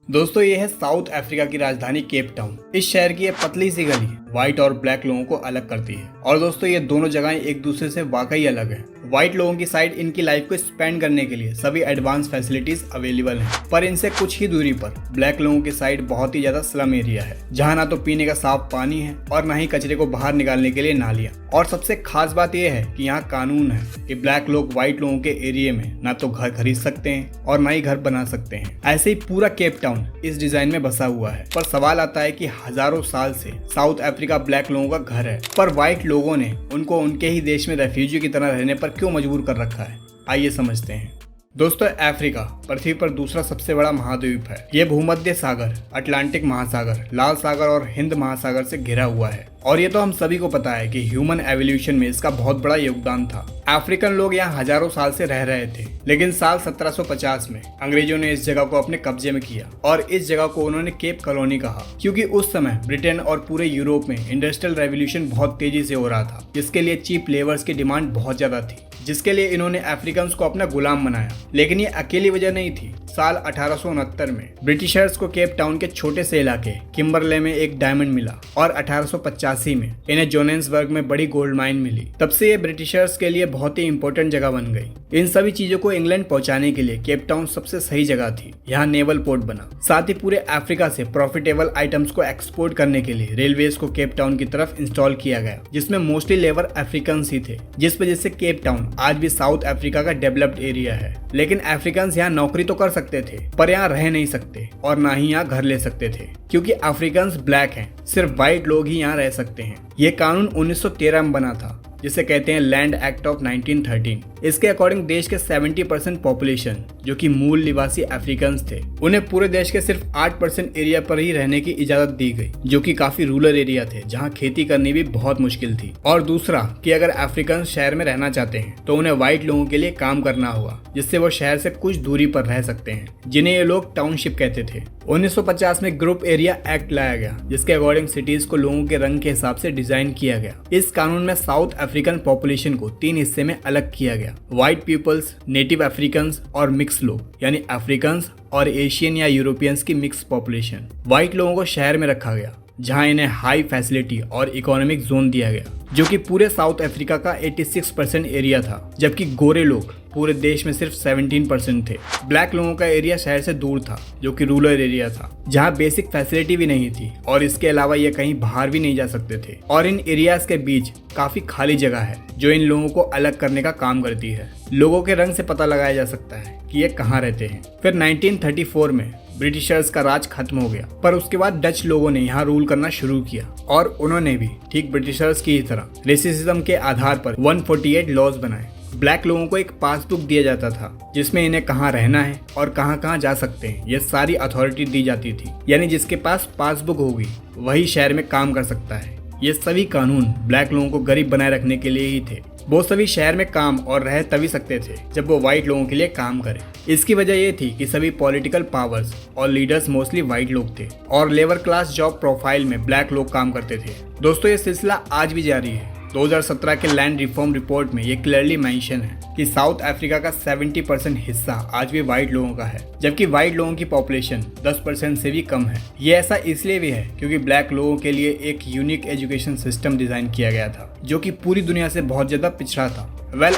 दोस्तों ये है साउथ अफ्रीका की राजधानी केप टाउन। इस शहर की ये पतली सी गली व्हाइट और ब्लैक लोगों को अलग करती है। और दोस्तों ये दोनों जगहें एक दूसरे से वाकई अलग है। व्हाइट लोगों की साइड इनकी लाइफ को स्पेंड करने के लिए सभी एडवांस फैसिलिटीज अवेलेबल हैं, पर इनसे कुछ ही दूरी पर ब्लैक लोगों की साइड बहुत ही ज्यादा स्लम एरिया है, जहाँ ना तो पीने का साफ पानी है और ना ही कचरे को बाहर निकालने के लिए नालियाँ। और सबसे खास बात यह है कि यहाँ कानून है कि ब्लैक लोग व्हाइट लोगों के एरिया में ना तो घर खरीद सकते हैं और ना ही घर बना सकते हैं। ऐसे ही पूरा केप टाउन इस डिजाइन में बसा हुआ है। पर सवाल आता है कि हजारों साल से साउथ अफ्रीका ब्लैक लोगों का घर है, पर व्हाइट लोगों ने उनको उनके ही देश में रेफ्यूजी की तरह रहने पर क्यों मजबूर कर रखा है। आइए समझते हैं। दोस्तों अफ्रीका पृथ्वी पर दूसरा सबसे बड़ा महाद्वीप है। यह भूमध्य सागर, अटलांटिक महासागर, लाल सागर और हिंद महासागर से घिरा हुआ है। और ये तो हम सभी को पता है कि ह्यूमन एवोल्यूशन में इसका बहुत बड़ा योगदान था। अफ्रीकन लोग यहाँ हजारों साल से रह रहे थे, लेकिन साल 1750 में अंग्रेजों ने इस जगह को अपने कब्जे में किया और इस जगह को उन्होंने केप कॉलोनी कहा, क्योंकि उस समय ब्रिटेन और पूरे यूरोप में इंडस्ट्रियल रेवोल्यूशन बहुत तेजी से हो रहा था, जिसके लिए चीप लेबर्स की डिमांड बहुत ज्यादा थी, जिसके लिए इन्होंने अफ्रीकन को अपना गुलाम बनाया। लेकिन ये अकेली वजह नहीं थी। साल 1869 में ब्रिटिशर्स को केप टाउन के छोटे से इलाके किम्बरले में एक डायमंड मिला और 1885 में इन्हें जोहान्सबर्ग में बड़ी गोल्ड माइन मिली। तब से ये ब्रिटिशर्स के लिए बहुत ही इंपॉर्टेंट जगह बन गई। इन सभी चीजों को इंग्लैंड पहुंचाने के लिए केप टाउन सबसे सही जगह थी। यहाँ नेवल पोर्ट बना। साथ ही पूरे अफ्रीका से प्रॉफिटेबल आइटम्स को एक्सपोर्ट करने के लिए रेलवेज को केप टाउन की तरफ इंस्टॉल किया गया, जिसमें मोस्टली लेबर अफ्रीकन ही थे, जिस वजह से केप टाउन आज भी साउथ अफ्रीका का डेवलप्ड एरिया है। लेकिन अफ्रीकन यहाँ नौकरी तो कर सकते थे, पर यहाँ रह नहीं सकते और ना ही यहाँ घर ले सकते थे, क्योंकि अफ्रीकन ब्लैक हैं। सिर्फ व्हाइट लोग ही यहाँ रह सकते हैं। ये कानून 1913 में बना था, जिसे कहते हैं लैंड एक्ट ऑफ 1913। इसके अकॉर्डिंग देश के 70% पॉपुलेशन, जो कि मूल निवासी अफ्रीकन थे, उन्हें पूरे देश के सिर्फ 8% एरिया पर ही रहने की इजाजत दी गई, जो कि काफी रूरल एरिया थे, जहां खेती करनी भी बहुत मुश्किल थी। और दूसरा कि अगर अफ्रीकन शहर में रहना चाहते हैं तो उन्हें व्हाइट लोगों के लिए काम करना होगा, जिससे वो शहर से कुछ दूरी पर रह सकते हैं, जिन्हें ये लोग टाउनशिप कहते थे। 1950 में ग्रुप एरिया एक्ट लाया गया, जिसके अकॉर्डिंग सिटीज को लोगों के रंग के हिसाब से डिजाइन किया गया। इस कानून में साउथ अफ्रीकन पॉपुलेशन को 3 हिस्से में अलग किया गया: व्हाइट पीपल्स, नेटिव अफ्रीकन्स और मिक्स लोग, यानी अफ्रीकन्स और एशियन या यूरोपियंस की मिक्स पॉपुलेशन। व्हाइट लोगों को शहर में रखा गया, जहां इन्हें हाई फैसिलिटी और इकोनॉमिक जोन दिया गया, जो कि पूरे साउथ अफ्रीका का 86% एरिया था, जबकि गोरे लोग पूरे देश में सिर्फ 17% थे। ब्लैक लोगों का एरिया शहर से दूर था, जो कि रूरल एरिया था, जहां बेसिक फैसिलिटी भी नहीं थी और इसके अलावा ये कहीं बाहर भी नहीं जा सकते थे। और इन एरियाज के बीच काफी खाली जगह है, जो इन लोगों को अलग करने का काम करती है। लोगों के रंग से पता लगाया जा सकता है कि ये कहाँ रहते हैं। फिर 1934 में ब्रिटिशर्स का राज खत्म हो गया, पर उसके बाद डच लोगों ने यहाँ रूल करना शुरू किया और उन्होंने भी ठीक ब्रिटिशर्स की तरह रेसिज्म के आधार पर 148 लॉज बनाए। ब्लैक लोगों को एक पासबुक दिया जाता था, जिसमें इन्हें कहाँ रहना है और कहाँ कहाँ जा सकते हैं ये सारी अथॉरिटी दी जाती थी। यानी जिसके पास पासबुक होगी वही शहर में काम कर सकता है। ये सभी कानून ब्लैक लोगों को गरीब बनाए रखने के लिए ही थे। वो सभी शहर में काम और रह तभी सकते थे जब वो व्हाइट लोगों के लिए काम करें। इसकी वजह ये थी कि सभी पॉलिटिकल पावर्स और लीडर्स मोस्टली व्हाइट लोग थे और लेबर क्लास जॉब प्रोफाइल में ब्लैक लोग काम करते थे। दोस्तों ये सिलसिला आज भी जारी है। 2017 के लैंड रिफॉर्म रिपोर्ट में ये क्लियरली मेंशन है कि साउथ अफ्रीका का 70% हिस्सा आज भी व्हाइट लोगों का है, जबकि व्हाइट लोगों की पॉपुलेशन 10% से भी कम है। ये ऐसा इसलिए भी है क्योंकि ब्लैक लोगों के लिए एक यूनिक एजुकेशन सिस्टम डिजाइन किया गया था, जो कि पूरी दुनिया से बहुत ज्यादा पिछड़ा था।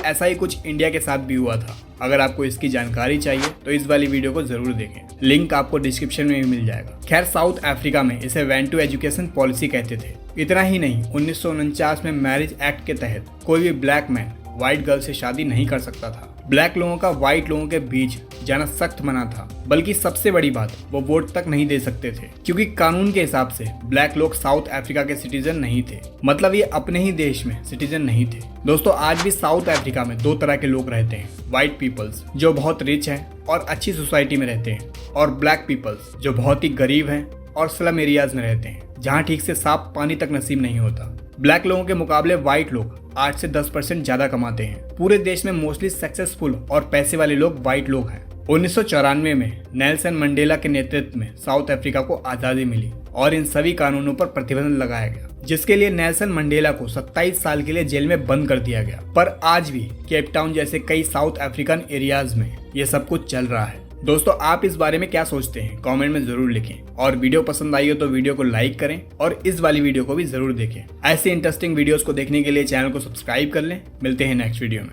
ऐसा ही कुछ इंडिया के साथ भी हुआ था। अगर आपको इसकी जानकारी चाहिए तो इस वाली वीडियो को जरूर देखें, लिंक आपको डिस्क्रिप्शन में भी मिल जाएगा। खैर साउथ अफ्रीका में इसे वेंट टू एजुकेशन पॉलिसी कहते थे। इतना ही नहीं, 1949 में मैरिज एक्ट के तहत कोई भी ब्लैक मैन व्हाइट गर्ल से शादी नहीं कर सकता था। ब्लैक लोगों का व्हाइट लोगों के बीच जाना सख्त मना था, बल्कि सबसे बड़ी बात वो वोट तक नहीं दे सकते थे, क्योंकि कानून के हिसाब से ब्लैक लोग साउथ अफ्रीका के सिटीजन नहीं थे। मतलब ये अपने ही देश में सिटीजन नहीं थे। दोस्तों आज भी साउथ अफ्रीका में 2 तरह के लोग रहते हैं: व्हाइट पीपल्स जो बहुत रिच हैं और अच्छी सोसाइटी में रहते हैं, और ब्लैक पीपल्स जो बहुत ही गरीब हैं और स्लम एरियाज में रहते हैं, जहाँ ठीक से साफ पानी तक नसीब नहीं होता। ब्लैक लोगों के मुकाबले व्हाइट लोग 8 से 10% ज्यादा कमाते हैं। पूरे देश में मोस्टली सक्सेसफुल और पैसे वाले लोग व्हाइट लोग हैं। 1994 में नेल्सन मंडेला के नेतृत्व में साउथ अफ्रीका को आज़ादी मिली और इन सभी कानूनों पर प्रतिबंध लगाया गया, जिसके लिए नेल्सन मंडेला को 27 साल के लिए जेल में बंद कर दिया गया। पर आज भी केप टाउन जैसे कई साउथ अफ्रीकन एरियाज में ये सब कुछ चल रहा है। दोस्तों आप इस बारे में क्या सोचते हैं कमेंट में जरूर लिखें, और वीडियो पसंद आई हो तो वीडियो को लाइक करें और इस वाली वीडियो को भी जरूर देखें। ऐसे इंटरेस्टिंग वीडियोस को देखने के लिए चैनल को सब्सक्राइब कर लें। मिलते हैं नेक्स्ट वीडियो में।